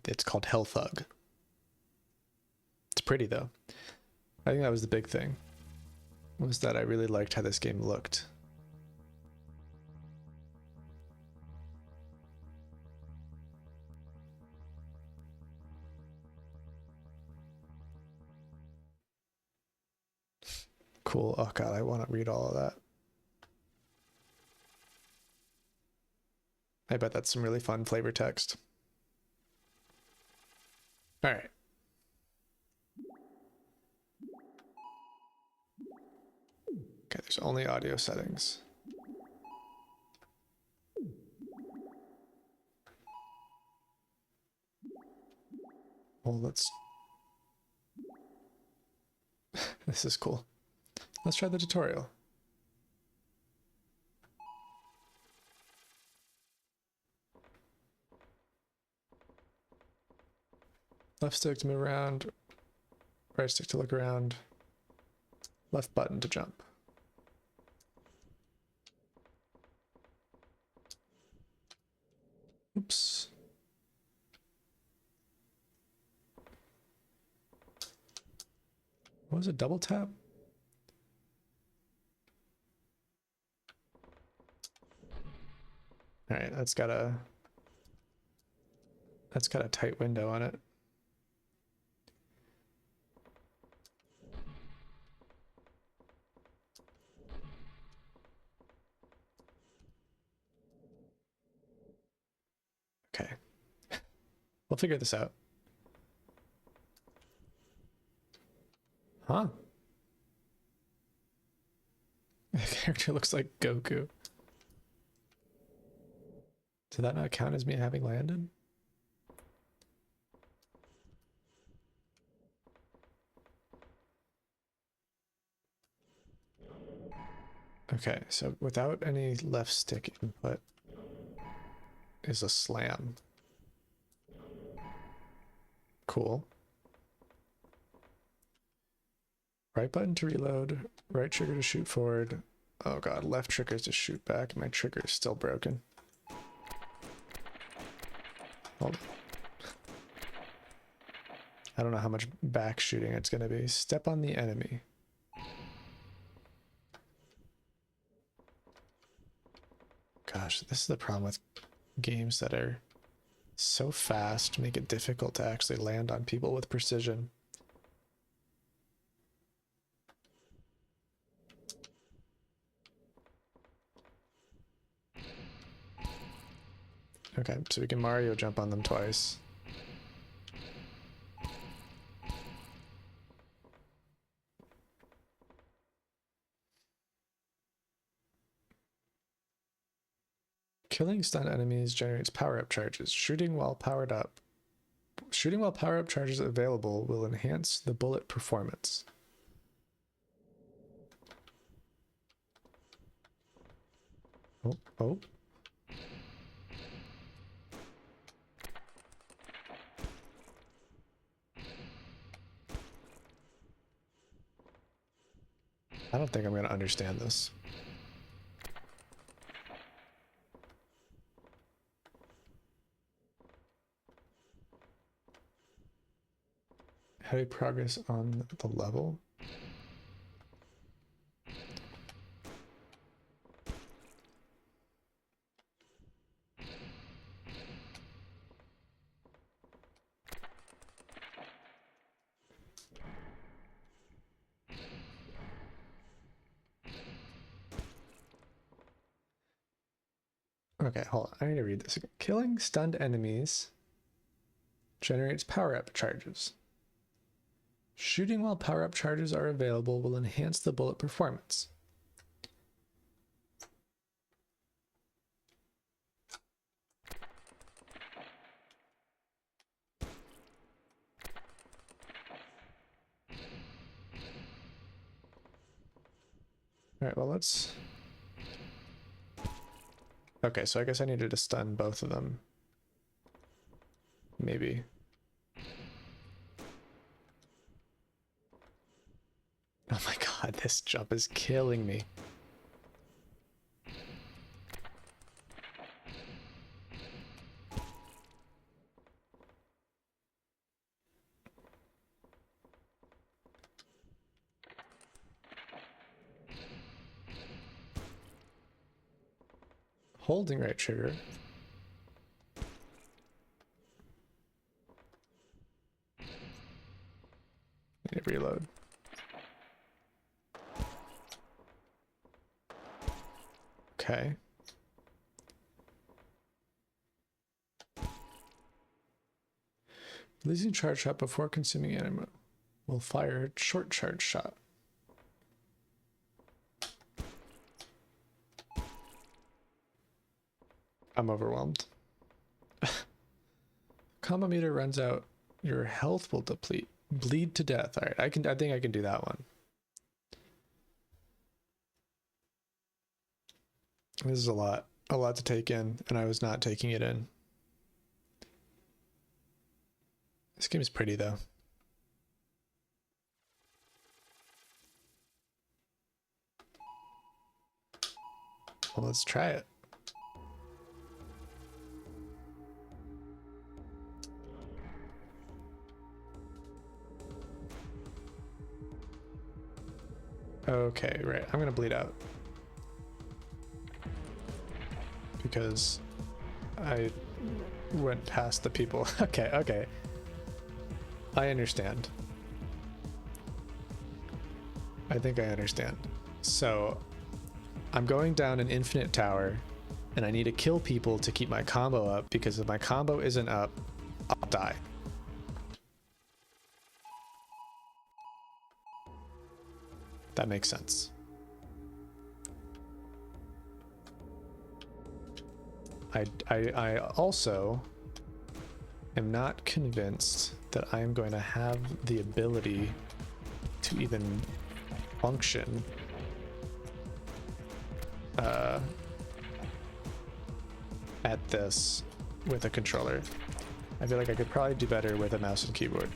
It's called Hellthug. It's pretty though. I think that was the big thing, was that I really liked how this game looked. Cool. Oh god, I want to read all of that. I bet that's some really fun flavor text. All right. Okay, there's only audio settings. Well, let's... This is cool. Let's try the tutorial. Left stick to move around, right stick to look around, left button to jump. Oops. What was it? Double tap? All right, that's got a tight window on it. Okay. We'll figure this out. Huh? The character looks like Goku. Did that not count as me having landed? Okay, so without any left stick input is a slam. Cool. Right button to reload, right trigger to shoot forward. Oh god, left trigger is to shoot back. My trigger is still broken. Hold on. I don't know how much back shooting it's going to be. Step on the enemy. Gosh, this is the problem with games that are so fast, make it difficult to actually land on people with precision. Okay, so we can Mario jump on them twice. Killing stun enemies generates power-up charges. Shooting while power-up charges available will enhance the bullet performance. Oh. I don't think I'm going to understand this. How do you progress on the level? Okay, hold on. I need to read this again. Killing stunned enemies generates power-up charges. Shooting while power-up charges are available will enhance the bullet performance. All right, well, let's... Okay, so I guess I needed to stun both of them. Maybe. Oh my god, this jump is killing me. Holding right trigger. Need to reload. Okay. Releasing charge shot before consuming ammo will fire a short charge shot. I'm overwhelmed. Combo meter runs out. Your health will deplete. Bleed to death. All right, I think I can do that one. This is a lot to take in, and I was not taking it in. This game is pretty though. Well, let's try it. Okay, right. I'm gonna bleed out because I went past the people. Okay. I understand. I think I understand. So I'm going down an infinite tower and I need to kill people to keep my combo up, because if my combo isn't up, I'll die. That makes sense. I also am not convinced that I'm going to have the ability to even function at this with a controller. I feel like I could probably do better with a mouse and keyboard.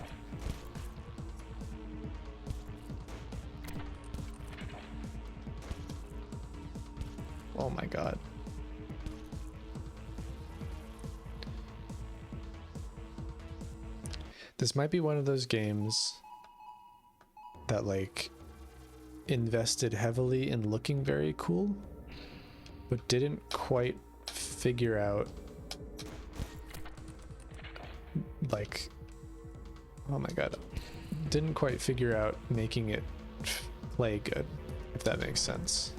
Oh my god. This might be one of those games that like invested heavily in looking very cool, but didn't quite figure out like, oh my god, didn't quite figure out making it play good, if that makes sense.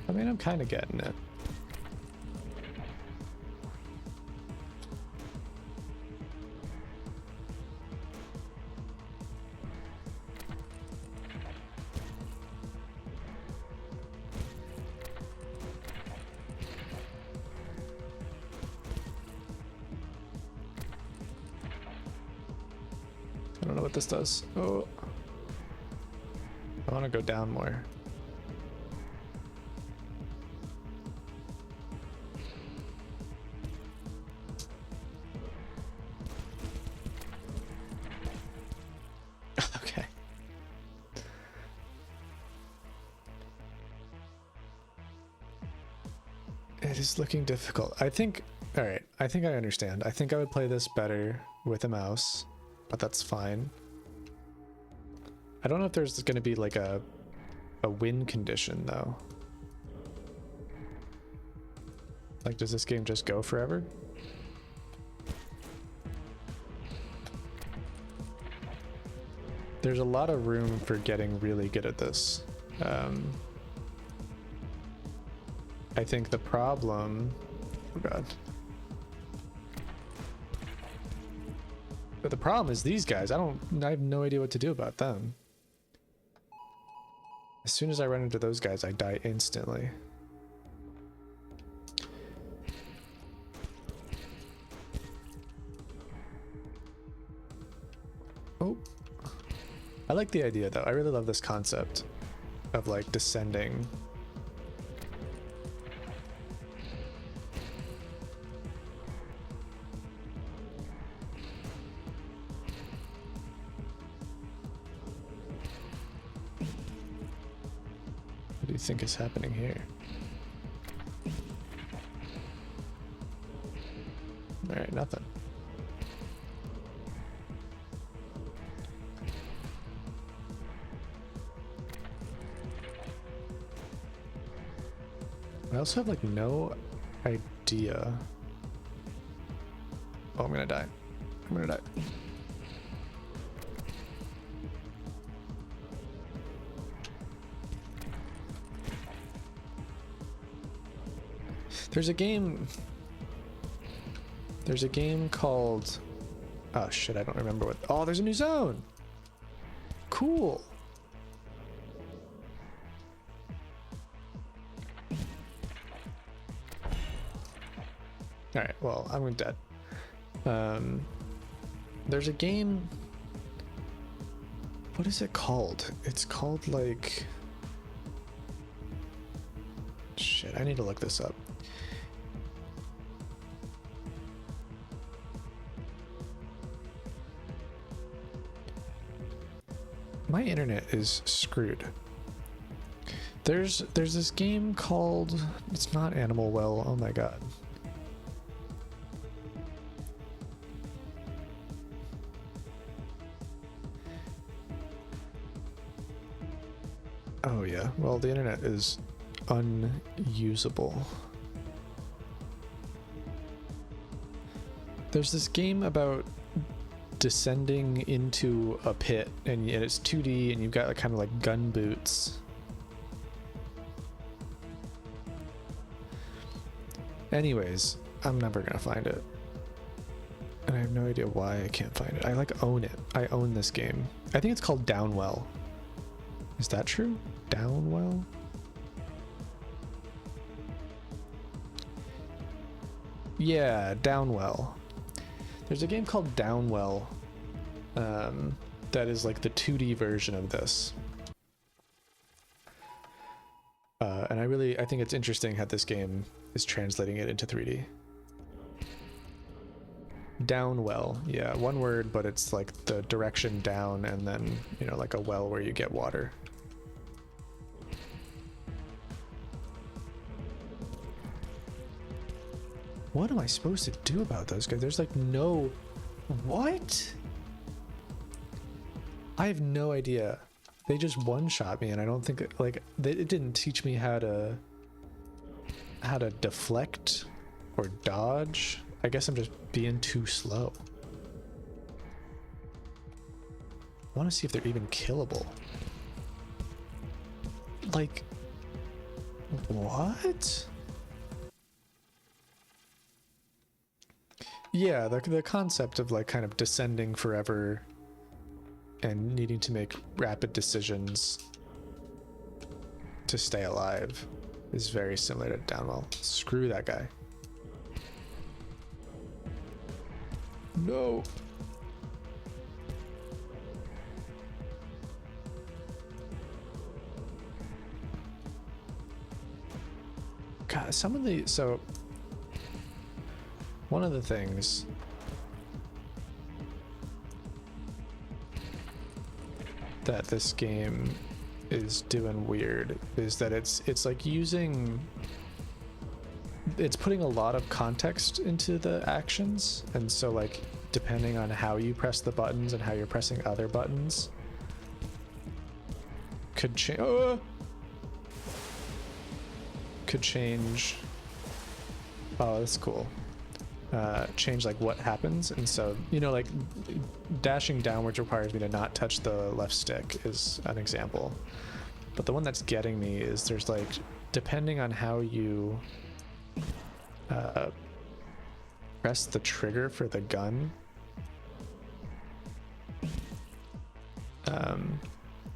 I mean, I'm kind of getting it. I don't know what this does. Oh, I want to go down more. Okay. It is looking difficult. I think, all right, I think I understand. I think I would play this better with a mouse, but that's fine. I don't know if there's going to be like a win condition though. Like, does this game just go forever? There's a lot of room for getting really good at this. I think the problem, oh god. But the problem is these guys, I have no idea what to do about them. As soon as I run into those guys, I die instantly. Oh. I like the idea though. I really love this concept of like descending. What do you think is happening here? All right, nothing. I also have like no idea. Oh, I'm gonna die. I'm gonna die. There's a game called, oh shit, I don't remember what. Oh, there's a new zone. Cool. All right, well, I'm dead. There's a game, what is it called? It's called like, shit, I need to look this up. My internet is screwed. There's this game called, it's not Animal Well, oh my god. Oh yeah, well the internet is unusable. There's this game about descending into a pit and it's 2D and you've got like kind of like gun boots. Anyways, I'm never gonna find it. And I have no idea why I can't find it. I like own it. I own this game. I think it's called Downwell. Is that true? Downwell? Yeah, Downwell. There's a game called Downwell that is like the 2D version of this. And I think it's interesting how this game is translating it into 3D. Downwell, yeah, one word, but it's like the direction down and then, you know, like a well where you get water. What am I supposed to do about those guys? There's like no... What? I have no idea. They just one-shot me and I don't think it, like it didn't teach me how to deflect or dodge. I guess I'm just being too slow. I want to see if they're even killable. Like, what? Yeah, the concept of like kind of descending forever and needing to make rapid decisions to stay alive is very similar to Downwell. Screw that guy. No. God, some of the, so one of the things that this game is doing weird is that it's like it's putting a lot of context into the actions, and so like depending on how you press the buttons and how you're pressing other buttons could change oh, that's cool. Change like what happens. And so, you know, like dashing downwards requires me to not touch the left stick is an example, but the one that's getting me is there's like, depending on how you press the trigger for the gun,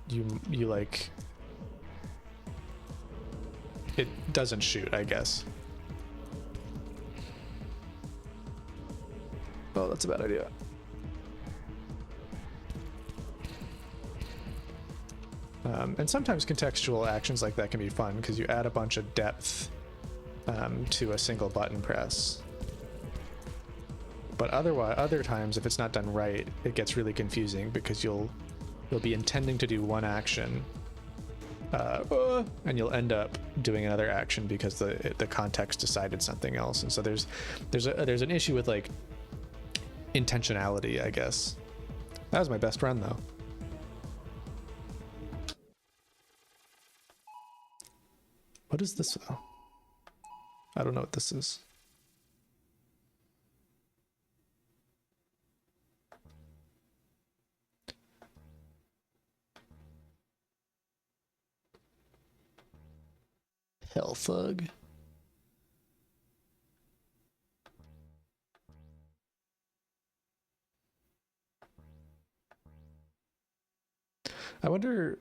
you like, it doesn't shoot, I guess. Oh, that's a bad idea. And sometimes contextual actions like that can be fun because you add a bunch of depth to a single button press. But other times, if it's not done right, it gets really confusing because you'll be intending to do one action, and you'll end up doing another action because the context decided something else. And so there's an issue with like intentionality, I guess. That was my best run though. What is this though? I don't know what this is. Hell thug. I wonder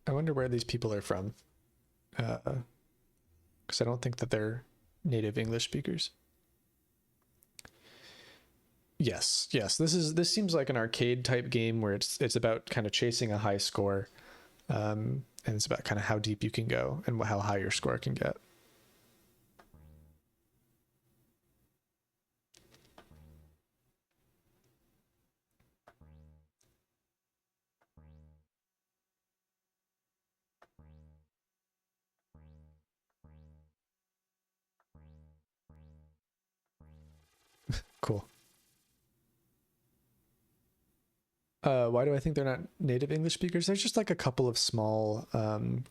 where these people are from. Because I don't think that they're native English speakers. Yes. This seems like an arcade type game where it's about kind of chasing a high score, and it's about kind of how deep you can go and how high your score can get. Cool. Why do I think they're not native English speakers? There's just like a couple of small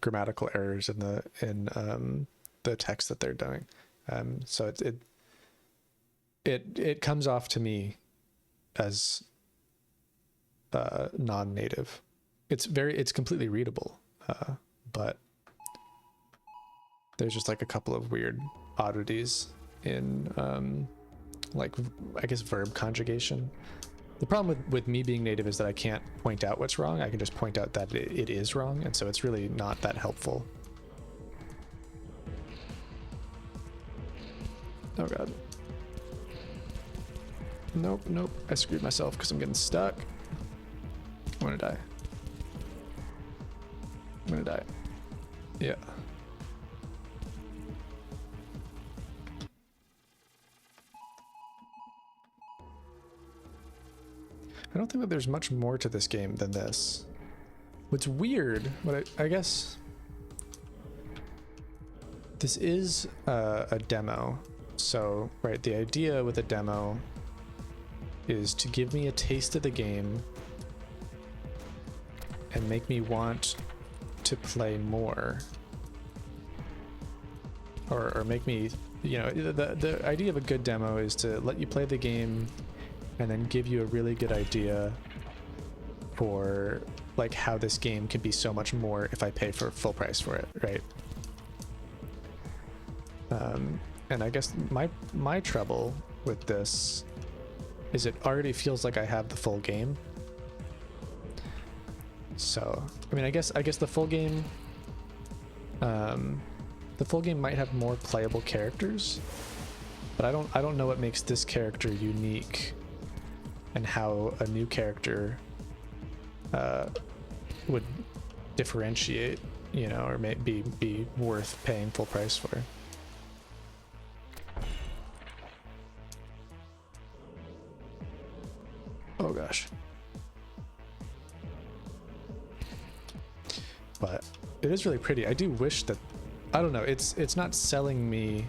grammatical errors in the text that they're doing. So it comes off to me as non-native. It's completely readable, but there's just like a couple of weird oddities in like, I guess, verb conjugation. The problem with me being native is that I can't point out what's wrong. I can just point out that it is wrong, and so it's really not that helpful. Oh god. Nope. I screwed myself because I'm getting stuck. I'm gonna die. Yeah. I don't think that there's much more to this game than this. What's weird, I guess this is a demo. So, right, the idea with a demo is to give me a taste of the game and make me want to play more. Or make me, you know, the idea of a good demo is to let you play the game and then give you a really good idea for like how this game can be so much more if I pay for full price for it, right? And I guess my trouble with this is it already feels like I have the full game. So, I mean, I guess the full game, might have more playable characters, but I don't know what makes this character unique and how a new character would differentiate, you know, or maybe be worth paying full price for. Oh gosh. But it is really pretty. I do wish that, I don't know, it's not selling me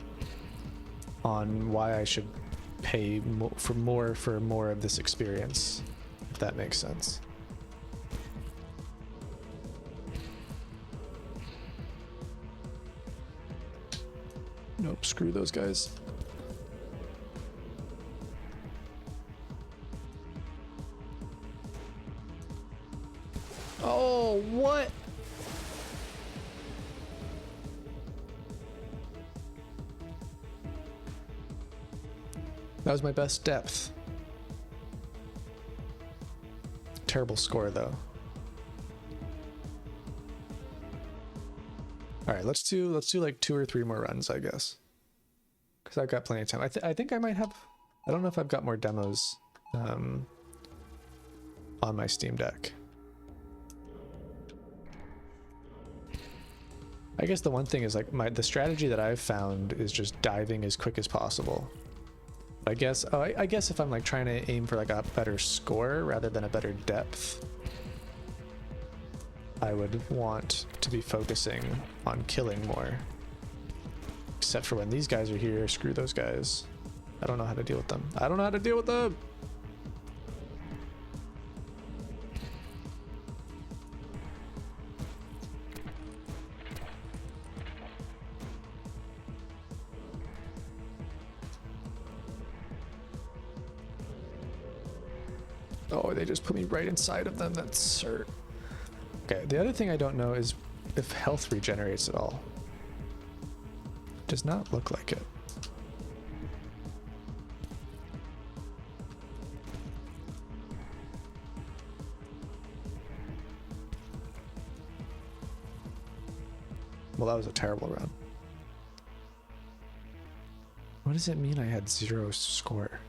on why I should pay for more of this experience, if that makes sense. Nope, screw those guys. Oh, what? That was my best depth. Terrible score though. All right, let's do like 2 or 3 more runs, I guess, because I've got plenty of time. I think I might have. I don't know if I've got more demos on my Steam Deck. I guess the one thing is like the strategy that I've found is just diving as quick as possible. I guess I guess if I'm like trying to aim for like a better score rather than a better depth, I would want to be focusing on killing more. Except for when these guys are here, screw those guys. I don't know how to deal with them. I don't know how to deal with them. Oh, they just put me right inside of them. That's hurt. Okay, the other thing I don't know is if health regenerates at all. Does not look like it. Well, that was a terrible run. What does it mean I had 0 score?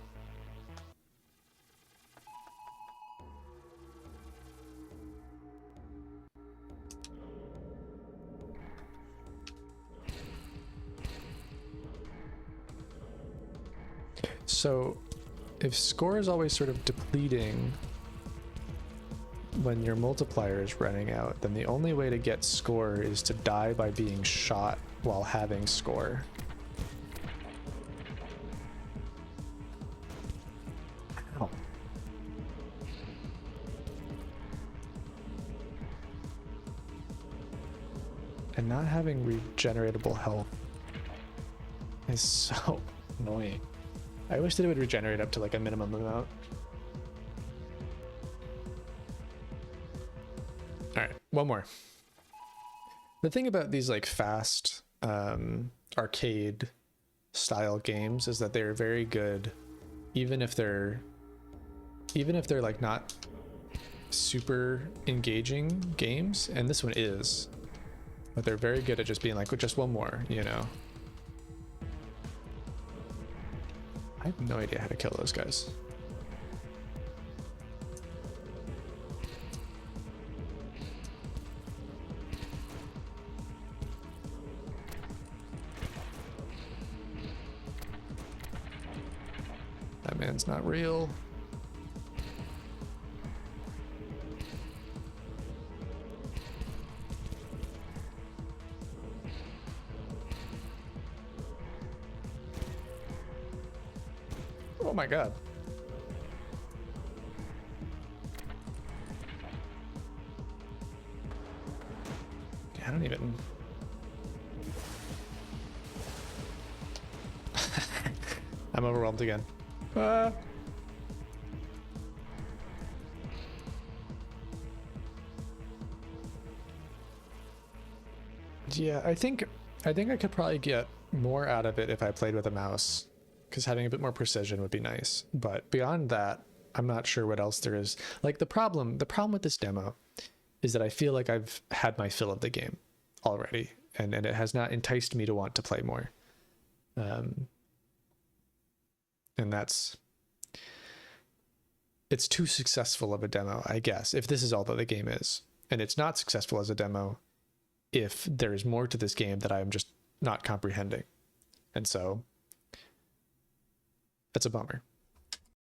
So, if score is always sort of depleting when your multiplier is running out, then the only way to get score is to die by being shot while having score. Ow. And not having regeneratable health is so annoying. I wish that it would regenerate up to like a minimum amount. All right, one more. The thing about these like fast arcade style games is that they're very good, even if they're like not super engaging games, and this one is, but they're very good at just being like, just one more, you know. I have no idea how to kill those guys. That man's not real. Oh my god. I don't even... I'm overwhelmed again. Yeah, I think I could probably get more out of it if I played with a mouse, because having a bit more precision would be nice. But beyond that, I'm not sure what else there is. Like the problem with this demo is that I feel like I've had my fill of the game already, and it has not enticed me to want to play more. And it's too successful of a demo, I guess, if this is all that the game is. And it's not successful as a demo if there's more to this game that I'm just not comprehending. And so that's a bummer.